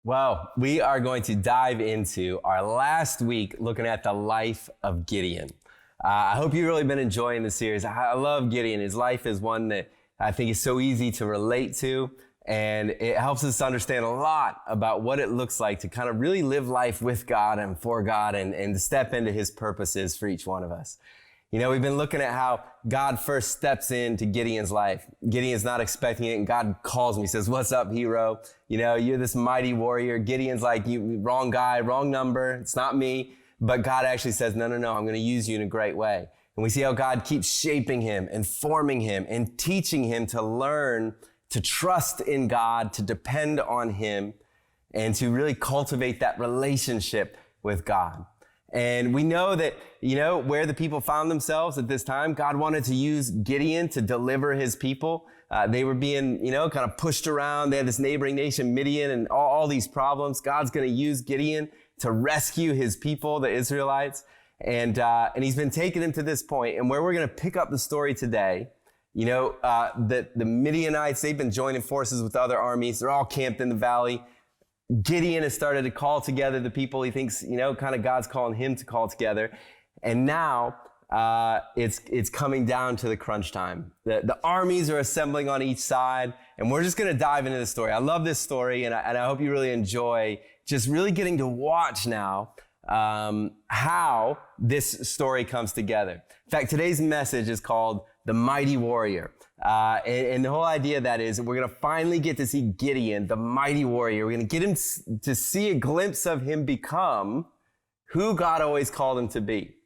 Well, we are going to dive into our last week looking at the life of Gideon. I hope you've really been enjoying the series. I love Gideon. His life is one that I think is so easy to relate to, and it helps us understand a lot about what it looks like to kind of really live life with God and for God and to step into His purposes for each one of us. You know, we've been looking at how God first steps into Gideon's life. Gideon's not expecting it, and God calls him. He says, "What's up, hero? You know, you're this mighty warrior." Gideon's like, "You wrong guy, wrong number. It's not me." But God actually says, no, I'm going to use you in a great way. And we see how God keeps shaping him and forming him and teaching him to learn to trust in God, to depend on Him, and to really cultivate that relationship with God. And we know that, you know, where the people found themselves at this time, God wanted to use Gideon to deliver His people. They were being, you know, kind of pushed around. They had this neighboring nation, Midian, and all these problems. God's going to use Gideon to rescue His people, the Israelites. And He's been taking them to this point. And where we're going to pick up the story today, you know, the Midianites, they've been joining forces with other armies. They're all camped in the valley. Gideon has started to call together the people he thinks, you know, kind of God's calling him to call together. And now it's coming down to the crunch time. The armies are assembling on each side, and we're just going to dive into the story. I love this story, and I hope you really enjoy just really getting to watch now how this story comes together. In fact, today's message is called The Mighty Warrior. And the whole idea of that is we're going to finally get to see Gideon, the mighty warrior. We're going to get him to see a glimpse of him become who God always called him to be.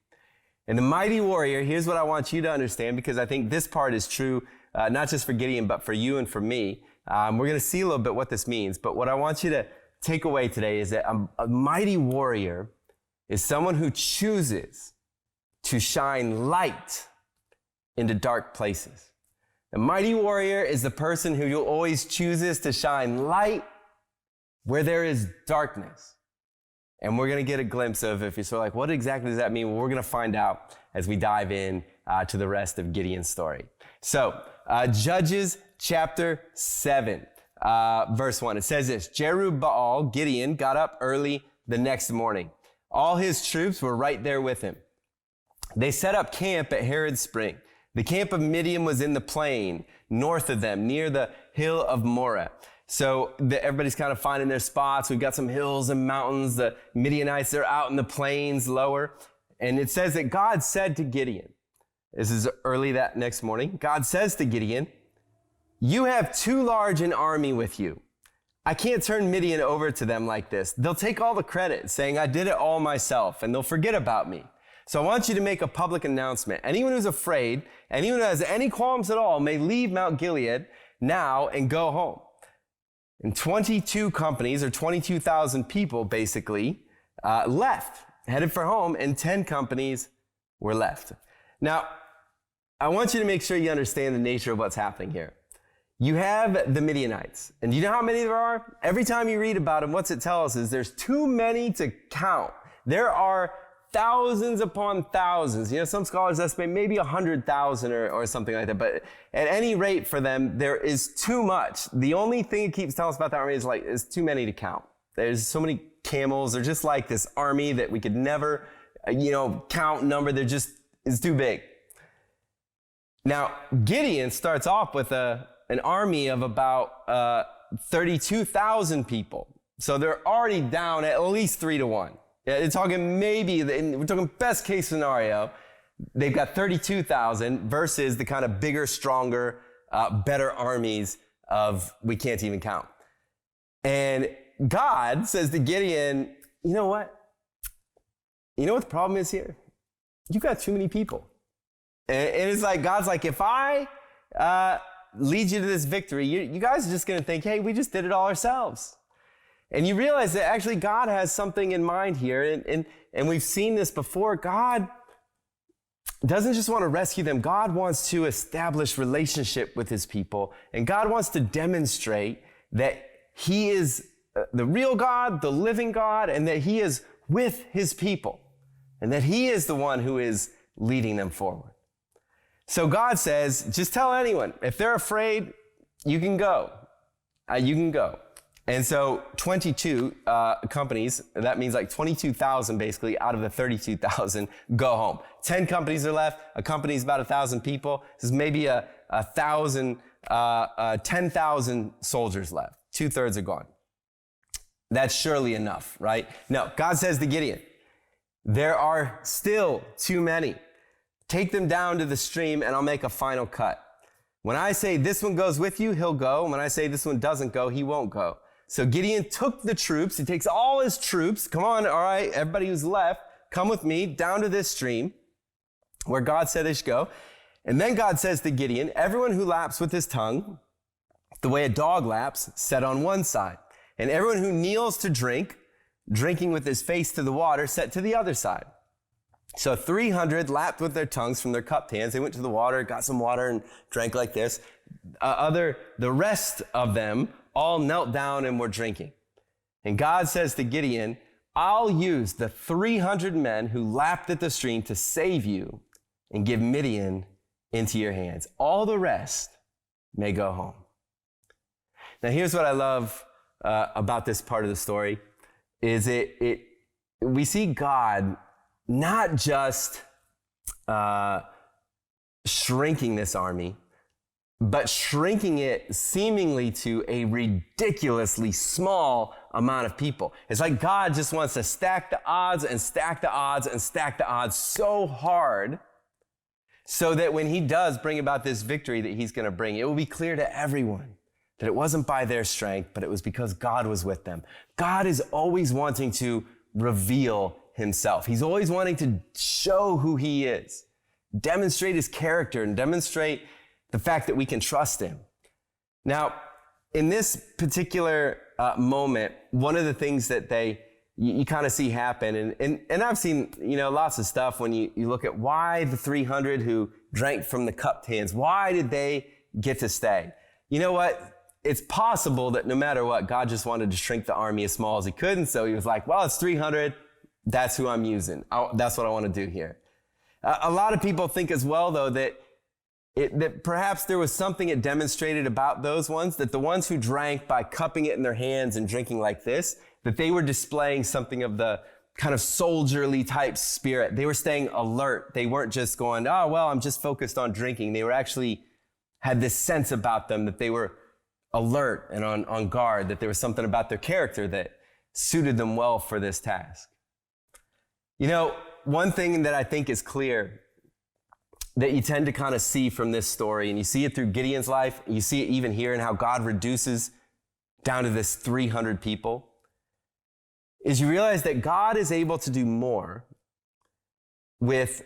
And the mighty warrior, here's what I want you to understand, because I think this part is true, not just for Gideon, but for you and for me. We're going to see a little bit what this means. But what I want you to take away today is that a mighty warrior is someone who chooses to shine light into dark places. The mighty warrior is the person who always chooses to shine light where there is darkness. And we're going to get a glimpse of, if you're sort of like, what exactly does that mean? Well, we're going to find out as we dive in to the rest of Gideon's story. So, Judges chapter 7, verse 1. It says this: Jerubbaal, Gideon, got up early the next morning. All his troops were right there with him. They set up camp at Herod's spring. The camp of Midian was in the plain north of them, near the hill of Moreh. So everybody's kind of finding their spots. We've got some hills and mountains. The Midianites, they're out in the plains lower. And it says that God said to Gideon, this is early that next morning, God says to Gideon, "You have too large an army with you. I can't turn Midian over to them like this. They'll take all the credit, saying I did it all myself, and they'll forget about me. So I want you to make a public announcement. Anyone who's afraid, anyone who has any qualms at all, may leave Mount Gilead now and go home." And 22 companies, or 22,000 people basically, left, headed for home, and 10 companies were left. Now, I want you to make sure you understand the nature of what's happening here. You have the Midianites, and you know how many there are? Every time you read about them, what's it tell us is there's too many to count. There are thousands upon thousands. You know, some scholars estimate maybe 100,000 or something like that. But at any rate, for them, there is too much. The only thing it keeps telling us about the army is it's too many to count. There's so many camels. They're just like this army that we could never, count, number. It's too big. Now, Gideon starts off with an army of about 32,000 people. So they're already down at least 3-1. Yeah, we're talking best case scenario, they've got 32,000 versus the kind of bigger, stronger, better armies of we can't even count. And God says to Gideon, you know what? You know what the problem is here? You've got too many people. And it's like, God's like, if I lead you to this victory, you guys are just going to think, hey, we just did it all ourselves. And you realize that actually God has something in mind here, and we've seen this before. God doesn't just want to rescue them. God wants to establish relationship with His people, and God wants to demonstrate that He is the real God, the living God, and that He is with His people, and that He is the one who is leading them forward. So God says, just tell anyone, if they're afraid, you can go. You can go. And so 22 companies, that means like 22,000 basically out of the 32,000 go home. 10 companies are left. A company is about 1,000 people. This is maybe 10,000 soldiers left. 2/3 are gone. That's surely enough, right? No, God says to Gideon, there are still too many. Take them down to the stream and I'll make a final cut. When I say this one goes with you, he'll go. And when I say this one doesn't go, he won't go. So Gideon took the troops. He takes all his troops. Come on, all right, everybody who's left, come with me down to this stream where God said they should go. And then God says to Gideon, everyone who laps with his tongue, the way a dog laps, set on one side. And everyone who kneels to drink, drinking with his face to the water, set to the other side. So 300 lapped with their tongues from their cupped hands. They went to the water, got some water, and drank like this. The rest of them all knelt down and were drinking. And God says to Gideon, I'll use the 300 men who lapped at the stream to save you and give Midian into your hands. All the rest may go home. Now here's what I love about this part of the story is we see God not just shrinking this army, but shrinking it seemingly to a ridiculously small amount of people. It's like God just wants to stack the odds and stack the odds and stack the odds so hard so that when he does bring about this victory that he's going to bring, it will be clear to everyone that it wasn't by their strength, but it was because God was with them. God is always wanting to reveal himself. He's always wanting to show who he is, demonstrate his character, and demonstrate the fact that we can trust him. Now, in this particular moment, one of the things that you kind of see happen, and I've seen, lots of stuff when you look at why the 300 who drank from the cupped hands, why did they get to stay? You know what? It's possible that no matter what, God just wanted to shrink the army as small as he could, and so he was like, well, it's 300, that's who I'm using. That's what I want to do here. A lot of people think as well, though, that perhaps there was something it demonstrated about those ones, that the ones who drank by cupping it in their hands and drinking like this, that they were displaying something of the kind of soldierly type spirit. They were staying alert. They weren't just going, oh, well, I'm just focused on drinking. They were actually had this sense about them that they were alert and on guard, that there was something about their character that suited them well for this task. One thing that I think is clear that you tend to kind of see from this story, and you see it through Gideon's life, you see it even here in how God reduces down to this 300 people, is you realize that God is able to do more with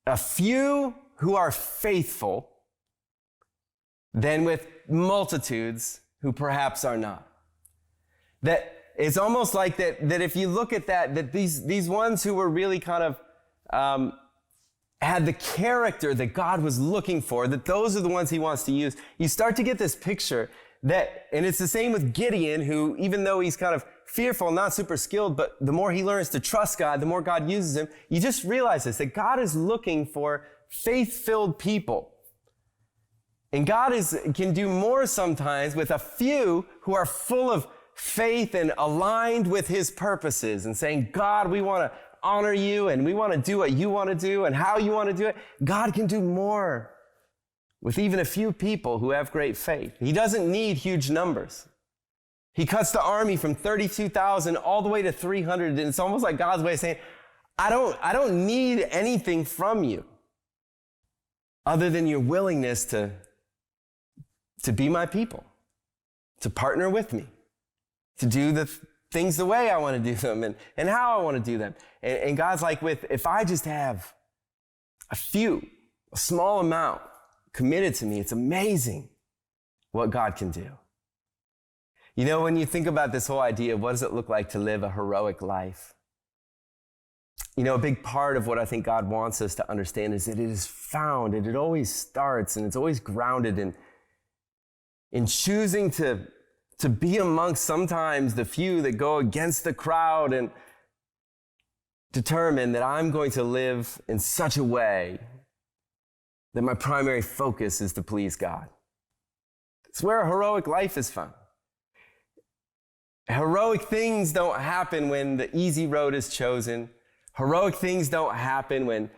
a few who are faithful than with multitudes who perhaps are not. That it's almost like that if you look at that these ones who were really kind of had the character that God was looking for, that those are the ones he wants to use. You start to get this picture and it's the same with Gideon, who, even though he's kind of fearful, not super skilled, but the more he learns to trust God, the more God uses him. You just realize this, that God is looking for faith-filled people. And God can do more sometimes with a few who are full of faith and aligned with his purposes and saying, God, we want to honor you and we want to do what you want to do and how you want to do it. God can do more with even a few people who have great faith. He doesn't need huge numbers. He cuts the army from 32,000 all the way to 300. And it's almost like God's way of saying, I don't need anything from you other than your willingness to be my people, to partner with me, to do the things the way I want to do them and how I want to do them. And God's like, if I just have a small amount committed to me, it's amazing what God can do. When you think about this whole idea of what does it look like to live a heroic life, a big part of what I think God wants us to understand is that it is found, and it always starts, and it's always grounded in choosing to be amongst sometimes the few that go against the crowd and determine that I'm going to live in such a way that my primary focus is to please God. It's where a heroic life is found. Heroic things don't happen when the easy road is chosen. Heroic things don't happen when,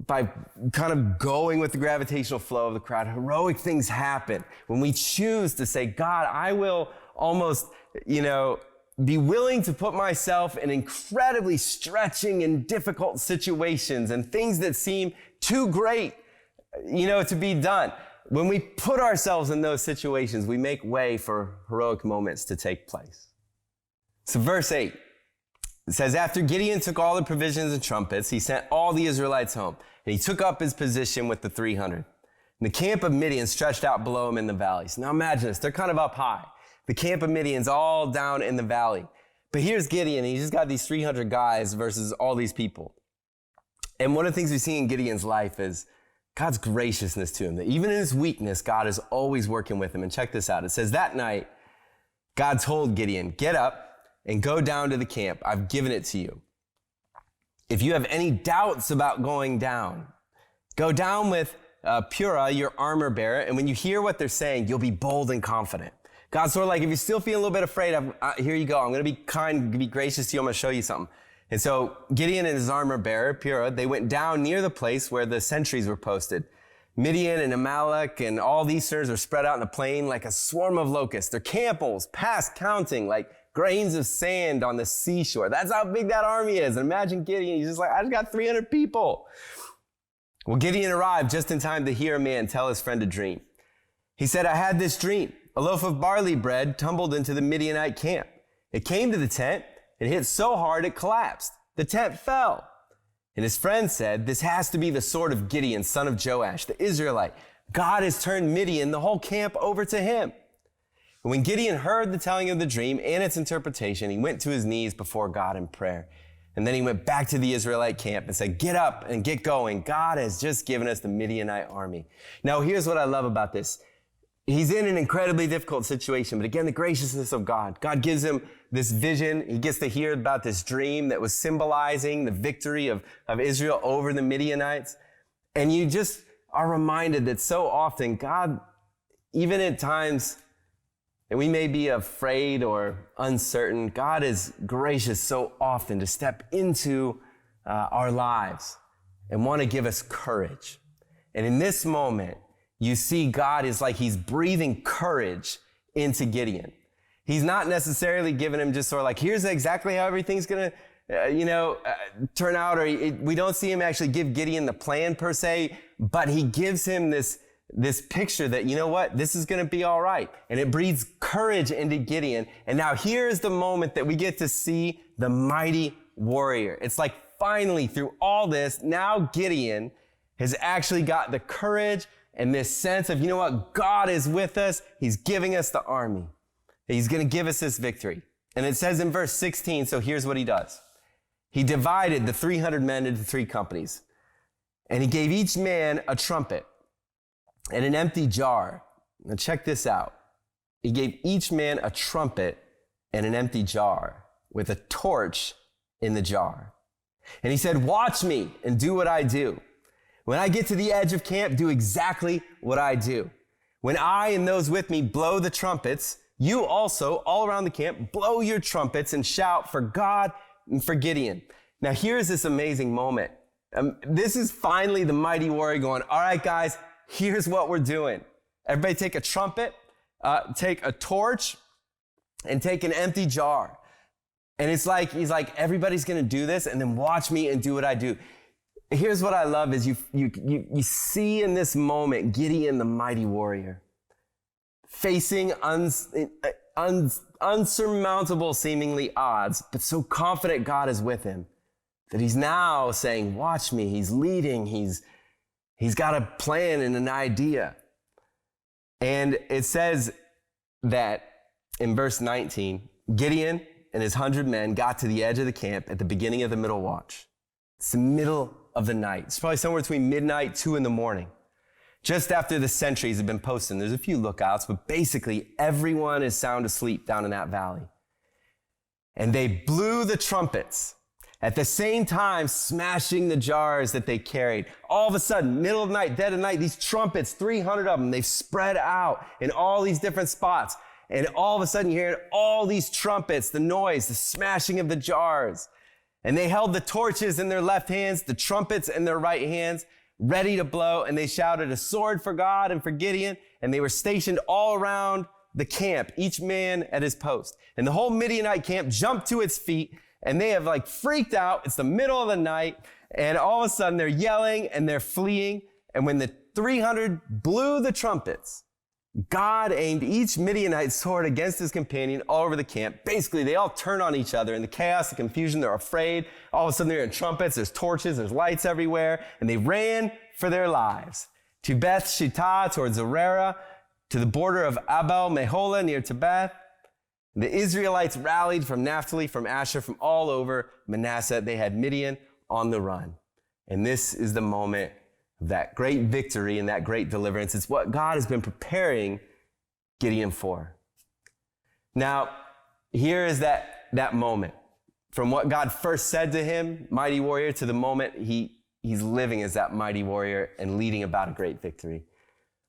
by kind of going with the gravitational flow of the crowd. Heroic things happen when we choose to say, God, I will almost, be willing to put myself in incredibly stretching and difficult situations and things that seem too great, to be done. When we put ourselves in those situations, we make way for heroic moments to take place. So verse 8, it says, after Gideon took all the provisions and trumpets, he sent all the Israelites home, and he took up his position with the 300. And the camp of Midian stretched out below him in the valleys. Now imagine this, they're kind of up high. The camp of Midian's all down in the valley. But here's Gideon, he's just got these 300 guys versus all these people. And one of the things we see in Gideon's life is God's graciousness to him, that even in his weakness, God is always working with him. And check this out. It says, that night, God told Gideon, get up and go down to the camp. I've given it to you. If you have any doubts about going down, go down with Purah, your armor bearer. And when you hear what they're saying, you'll be bold and confident. God's sort of like, if you're still feeling a little bit afraid, here you go. I'm going to be kind, be gracious to you. I'm going to show you something. And so Gideon and his armor bearer, Purah, they went down near the place where the sentries were posted. Midian and Amalek and all the Easterners are spread out in the plain like a swarm of locusts. They're camels, past counting, like grains of sand on the seashore. That's how big that army is. And imagine Gideon, he's just like, I just got 300 people. Well, Gideon arrived just in time to hear a man tell his friend a dream. He said, I had this dream. A loaf of barley bread tumbled into the Midianite camp. It came to the tent. It hit so hard it collapsed. The tent fell. And his friend said, this has to be the sword of Gideon, son of Joash, the Israelite. God has turned Midian, the whole camp, over to him. And when Gideon heard the telling of the dream and its interpretation, he went to his knees before God in prayer. And then he went back to the Israelite camp and said, get up and get going. God has just given us the Midianite army. Now, here's what I love about this. He's in an incredibly difficult situation, but again, the graciousness of God. God gives him this vision. He gets to hear about this dream that was symbolizing the victory of Israel over the Midianites. And you just are reminded that so often God, even at times that we may be afraid or uncertain, God is gracious so often to step into our lives and want to give us courage. And in this moment, you see God is like he's breathing courage into Gideon. He's not necessarily giving him just sort of like, here's exactly how everything's going to, turn out. Or we don't see him actually give Gideon the plan per se, but he gives him this picture that, you know what, this is going to be all right. And it breathes courage into Gideon. And now here's the moment that we get to see the mighty warrior. It's like finally through all this, now Gideon has actually got the courage and this sense of, you know what, God is with us. He's giving us the army. He's going to give us this victory. And it says in verse 16, so here's what he does. He divided the 300 men into 3 companies, and he gave each man a trumpet and an empty jar. Now check this out. He gave each man a trumpet and an empty jar with a torch in the jar. And he said, watch me and do what I do. When I get to the edge of camp, do exactly what I do. When I and those with me blow the trumpets, you also, all around the camp, blow your trumpets and shout for God and for Gideon. Now here's this amazing moment. This is finally the mighty warrior going, all right, guys, here's what we're doing. Everybody take a trumpet, take a torch, and take an empty jar. And it's like, he's like, everybody's going to do this, and then watch me and do what I do. Here's what I love is you see in this moment Gideon, the mighty warrior, facing unsurmountable seemingly odds, but so confident God is with him that he's now saying, watch me. He's leading. He's got a plan and an idea. And it says that in verse 19, Gideon and his 100 men got to the edge of the camp at the beginning of the middle watch. It's the middle of the night. It's probably somewhere between midnight, 2 in the morning. Just after the sentries have been posted. There's a few lookouts, but basically everyone is sound asleep down in that valley. And they blew the trumpets, at the same time smashing the jars that they carried. All of a sudden, middle of the night, dead of night, these trumpets, 300 of them, they've spread out in all these different spots. And all of a sudden you're hearing all these trumpets, the noise, the smashing of the jars. And they held the torches in their left hands, the trumpets in their right hands, ready to blow. And they shouted, "A sword for God and for Gideon." And they were stationed all around the camp, each man at his post. And the whole Midianite camp jumped to its feet, and they have freaked out. It's the middle of the night, and all of a sudden they're yelling and they're fleeing. And when the 300 blew the trumpets, God aimed each Midianite sword against his companion all over the camp. Basically, they all turn on each other in the chaos, the confusion. They're afraid. All of a sudden, they're in trumpets. There's torches. There's lights everywhere. And they ran for their lives to Beth Shittah, towards Zerera, to the border of Abel Meholah, near Tebeth. The Israelites rallied from Naphtali, from Asher, from all over Manasseh. They had Midian on the run. And this is the moment of that great victory and that great deliverance. It's what God has been preparing Gideon for. Now, here is that moment. From what God first said to him, mighty warrior, to the moment he's living as that mighty warrior and leading about a great victory.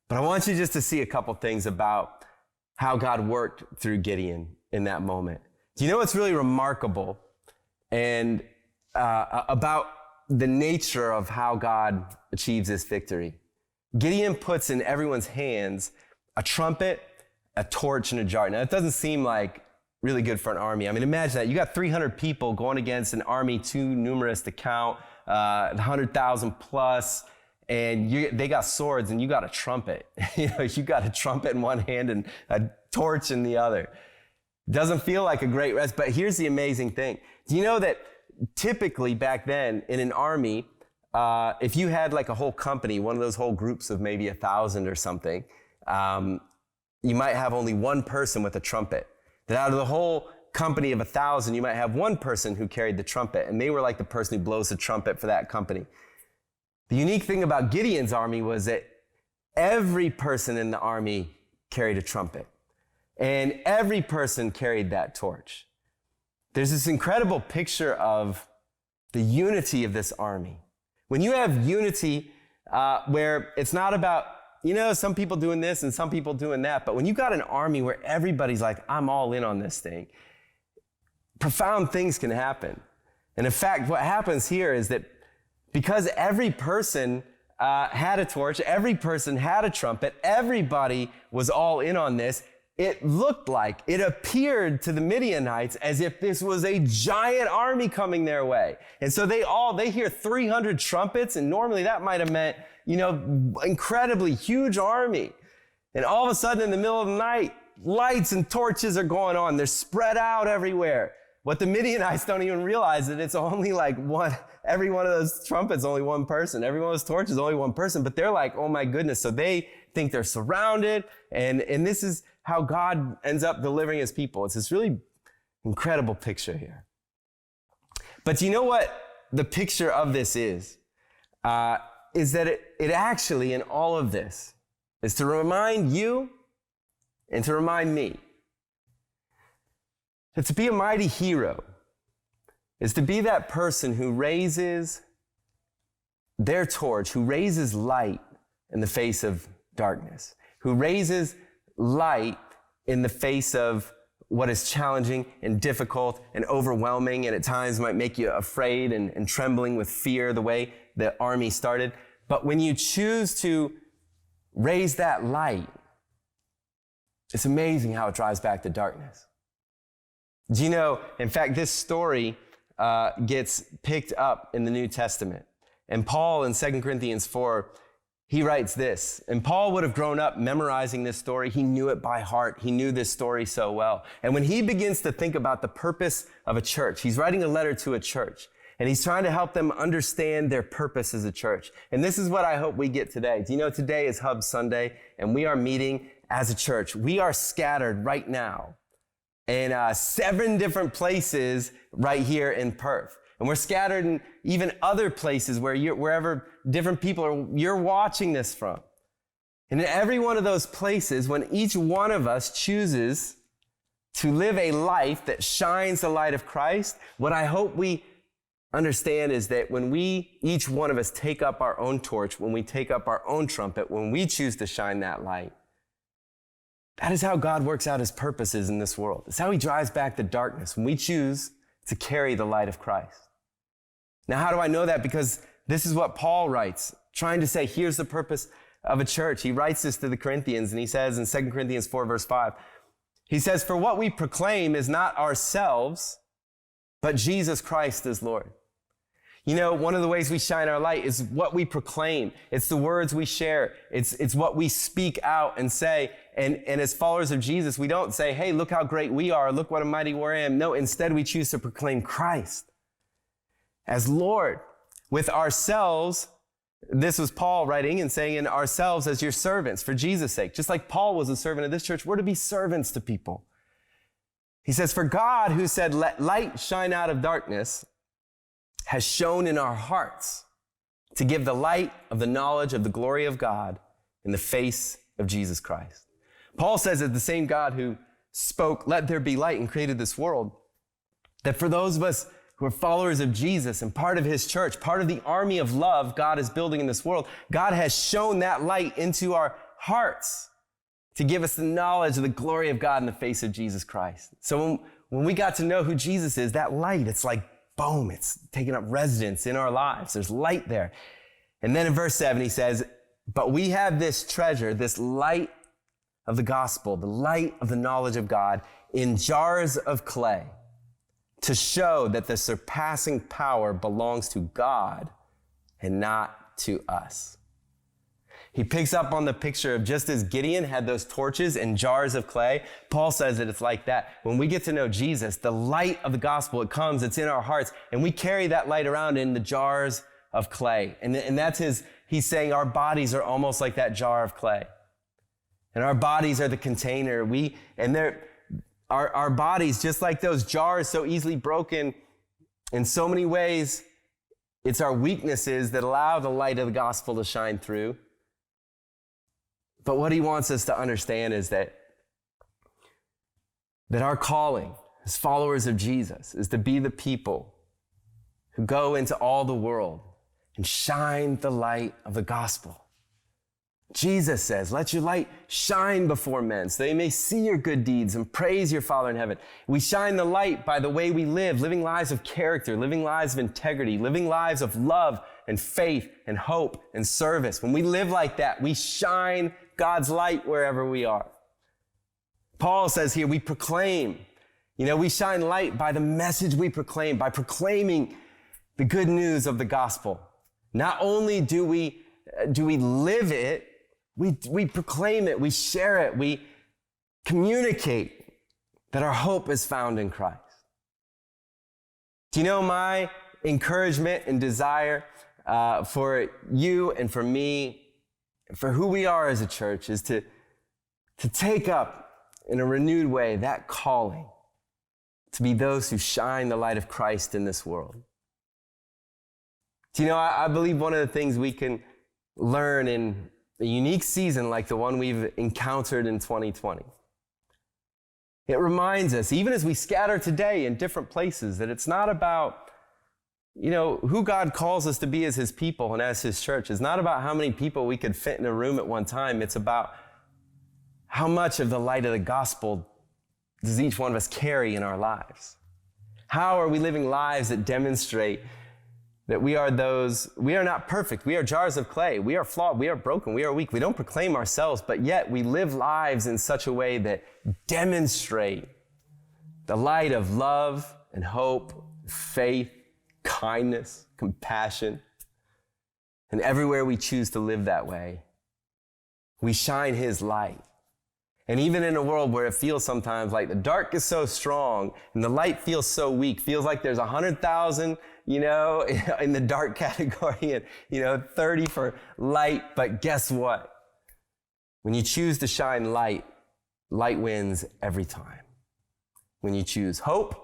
But I want you just to see a couple things about how God worked through Gideon in that moment. Do you know what's really remarkable and about the nature of how God achieves this victory? Gideon puts in everyone's hands a trumpet, a torch, and a jar. Now, it doesn't seem like really good for an army. I mean, imagine that. You got 300 people going against an army too numerous to count, 100,000 plus, and they got swords and you got a trumpet. You got a trumpet in one hand and a torch in the other. Doesn't feel like a great rest, but here's the amazing thing. Do you know that typically back then in an army, if you had a whole company, one of those whole groups of maybe 1,000 or something, you might have only one person with a trumpet. That out of the whole company of 1,000, you might have one person who carried the trumpet, and they were like the person who blows the trumpet for that company. The unique thing about Gideon's army was that every person in the army carried a trumpet, and every person carried that torch. There's this incredible picture of the unity of this army. When you have unity where it's not about, some people doing this and some people doing that, but when you got an army where everybody's like, I'm all in on this thing, profound things can happen. And in fact, what happens here is that because every person had a torch, every person had a trumpet, everybody was all in on this, it appeared to the Midianites as if this was a giant army coming their way. And so they hear 300 trumpets, and normally that might have meant, incredibly huge army. And all of a sudden in the middle of the night, lights and torches are going on. They're spread out everywhere. What the Midianites don't even realize that it's only every one of those trumpets, only one person. Every one of those torches, only one person. But they're like, oh my goodness. So they think they're surrounded. And this is how God ends up delivering his people. It's this really incredible picture here. But do you know what the picture of this is? Is that it actually, in all of this, is to remind you and to remind me that to be a mighty hero is to be that person who raises their torch, who raises light in the face of darkness, who raises light in the face of what is challenging and difficult and overwhelming, and at times might make you afraid and trembling with fear, the way the army started. But when you choose to raise that light, it's amazing how it drives back the darkness. Do you know, in fact, this story gets picked up in the New Testament. And Paul in 2 Corinthians 4, he writes this, and Paul would have grown up memorizing this story. He knew it by heart. He knew this story so well. And when he begins to think about the purpose of a church, he's writing a letter to a church, and he's trying to help them understand their purpose as a church. And this is what I hope we get today. Do you know today is Hub Sunday, and we are meeting as a church. We are scattered right now in 7 different places right here in Perth. And we're scattered in even other places wherever different people you're watching this from. And in every one of those places, when each one of us chooses to live a life that shines the light of Christ, what I hope we understand is that when each one of us take up our own torch, when we take up our own trumpet, when we choose to shine that light, That is how God works out his purposes in this world. It's how he drives back the darkness when we choose to carry the light of Christ. Now, how do I know that? Because this is what Paul writes, trying to say, here's the purpose of a church. He writes this to the Corinthians, and he says in 2 Corinthians 4, verse 5, he says, for what we proclaim is not ourselves, but Jesus Christ is Lord. You know, one of the ways we shine our light is what we proclaim. It's the words we share. It's what we speak out and say. And as followers of Jesus, we don't say, hey, look how great we are. Look what a mighty warrior I am. No, instead we choose to proclaim Christ as Lord. With ourselves, this was Paul writing and saying, in ourselves as your servants for Jesus' sake. Just like Paul was a servant of this church, we're to be servants to people. He says, for God, who said, let light shine out of darkness, has shone in our hearts to give the light of the knowledge of the glory of God in the face of Jesus Christ. Paul says that the same God who spoke, let there be light, and created this world, that for those of us who are followers of Jesus and part of his church, part of the army of love God is building in this world, God has shown that light into our hearts to give us the knowledge of the glory of God in the face of Jesus Christ. So when we got to know who Jesus is, that light, it's like, boom, it's taking up residence in our lives. There's light there. And then in verse 7, he says, but we have this treasure, this light of the gospel, the light of the knowledge of God in jars of clay to show that the surpassing power belongs to God and not to us. He picks up on the picture of just as Gideon had those torches and jars of clay, Paul says that it's like that. When we get to know Jesus, the light of the gospel, it comes, it's in our hearts, and we carry that light around in the jars of clay. And that's he's saying our bodies are almost like that jar of clay. And our bodies are the container. Our bodies, just like those jars so easily broken in so many ways, it's our weaknesses that allow the light of the gospel to shine through. But what he wants us to understand is that our calling as followers of Jesus is to be the people who go into all the world and shine the light of the gospel. Jesus says, let your light shine before men so they may see your good deeds and praise your Father in heaven. We shine the light by the way we live, living lives of character, living lives of integrity, living lives of love and faith and hope and service. When we live like that, we shine God's light wherever we are. Paul says here, we proclaim, we shine light by the message we proclaim, by proclaiming the good news of the gospel. Not only do we live it, we proclaim it, we share it, we communicate that our hope is found in Christ. Do you know my encouragement and desire for you and for me, for who we are as a church, is to take up in a renewed way that calling to be those who shine the light of Christ in this world. Do you know, I believe one of the things we can learn in a unique season like the one we've encountered in 2020, it reminds us, even as we scatter today in different places, that it's not about who God calls us to be as his people and as his church. It's not about how many people we could fit in a room at one time. It's about how much of the light of the gospel does each one of us carry in our lives? How are we living lives that demonstrate that we are not perfect. We are jars of clay. We are flawed. We are broken. We are weak. We don't proclaim ourselves, but yet we live lives in such a way that demonstrate the light of love and hope, faith, kindness, compassion. And everywhere we choose to live that way, we shine his light. And even in a world where it feels sometimes like the dark is so strong and the light feels so weak, feels like there's 100,000, in the dark category and, 30 for light. But guess what? When you choose to shine light, light wins every time. When you choose hope,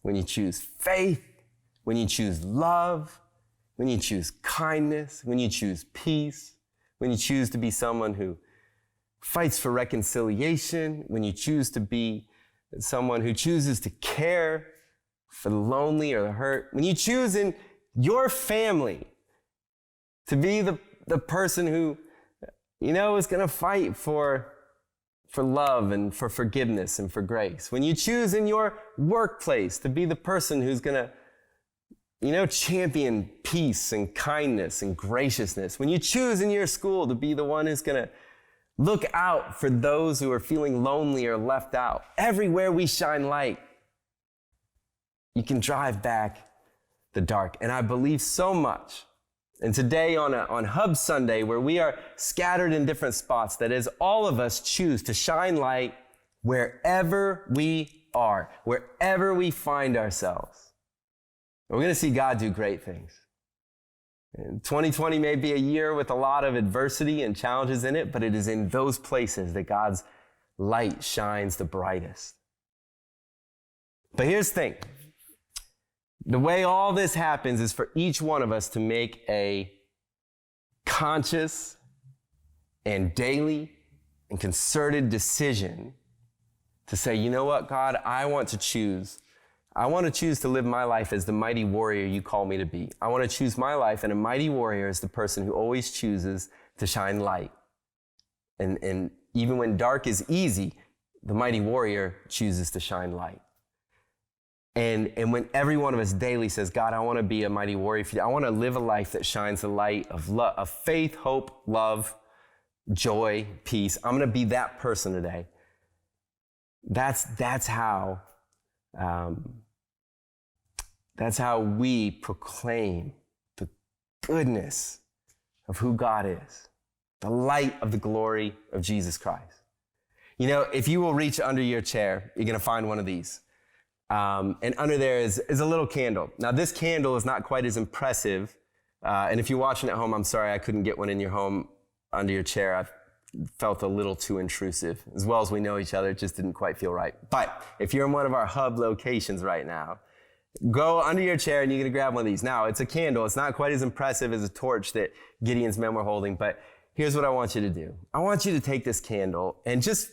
when you choose faith, when you choose love, when you choose kindness, when you choose peace, when you choose to be someone who fights for reconciliation, when you choose to be someone who chooses to care for the lonely or the hurt, when you choose in your family to be the person who, is going to fight for for love and for forgiveness and for grace. When you choose in your workplace to be the person who's going to, champion peace and kindness and graciousness. When you choose in your school to be the one who's going to look out for those who are feeling lonely or left out. Everywhere we shine light, you can drive back the dark. And I believe so much. And today on Hub Sunday, where we are scattered in different spots, that as all of us choose to shine light wherever we are, wherever we find ourselves, we're going to see God do great things. And 2020 may be a year with a lot of adversity and challenges in it, but it is in those places that God's light shines the brightest. But here's the thing. The way all this happens is for each one of us to make a conscious and daily and concerted decision to say, you know what, God, I want to choose to live my life as the mighty warrior you call me to be. I want to choose my life, and a mighty warrior is the person who always chooses to shine light. And even when dark is easy, the mighty warrior chooses to shine light. And when every one of us daily says, God, I want to be a mighty warrior for you. I want to live a life that shines the light of love, of faith, hope, love, joy, peace. I'm going to be that person today. That's how we proclaim the goodness of who God is, the light of the glory of Jesus Christ. If you will reach under your chair, you're going to find one of these. And under there is a little candle. Now, this candle is not quite as impressive. And if you're watching at home, I'm sorry I couldn't get one in your home under your chair. I felt a little too intrusive. As well as we know each other, it just didn't quite feel right. But if you're in one of our hub locations right now, go under your chair and you're going to grab one of these. Now, it's a candle. It's not quite as impressive as a torch that Gideon's men were holding. But here's what I want you to do. I want you to take this candle and just...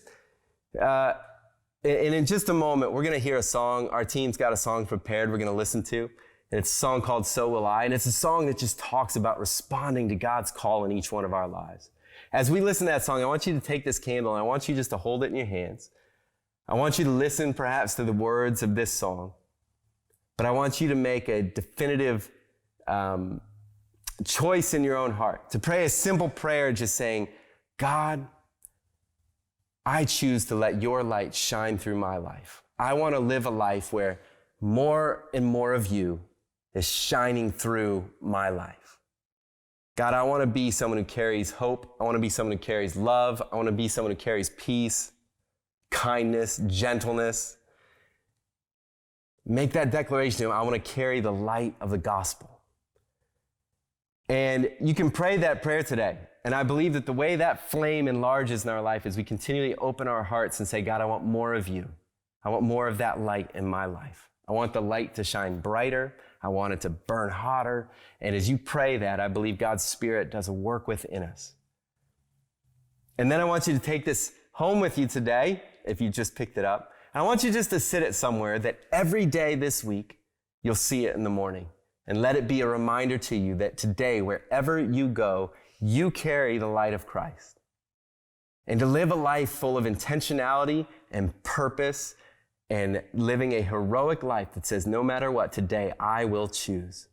And in just a moment, we're going to hear a song. Our team's got a song prepared we're going to listen to. And it's a song called So Will I. And it's a song that just talks about responding to God's call in each one of our lives. As we listen to that song, I want you to take this candle and I want you just to hold it in your hands. I want you to listen perhaps to the words of this song. But I want you to make a definitive choice in your own heart. To pray a simple prayer just saying, God, I choose to let your light shine through my life. I want to live a life where more and more of you is shining through my life. God, I want to be someone who carries hope. I want to be someone who carries love. I want to be someone who carries peace, kindness, gentleness. Make that declaration. I want to carry the light of the gospel. And you can pray that prayer today. And I believe that the way that flame enlarges in our life is we continually open our hearts and say, God, I want more of you. I want more of that light in my life. I want the light to shine brighter. I want it to burn hotter. And as you pray that, I believe God's Spirit does a work within us. And then I want you to take this home with you today, if you just picked it up. And I want you just to sit it somewhere that every day this week, you'll see it in the morning. And let it be a reminder to you that today, wherever you go, you carry the light of Christ. And to live a life full of intentionality and purpose and living a heroic life that says, no matter what, today I will choose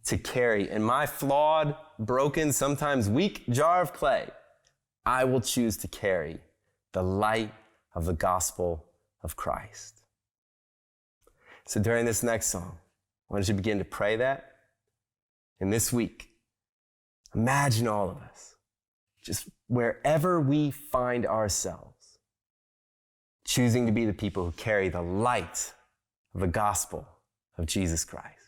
to carry in my flawed, broken, sometimes weak jar of clay, I will choose to carry the light of the gospel of Christ. So during this next song, I want you to begin to pray that. And this week, imagine all of us, just wherever we find ourselves, choosing to be the people who carry the light of the gospel of Jesus Christ.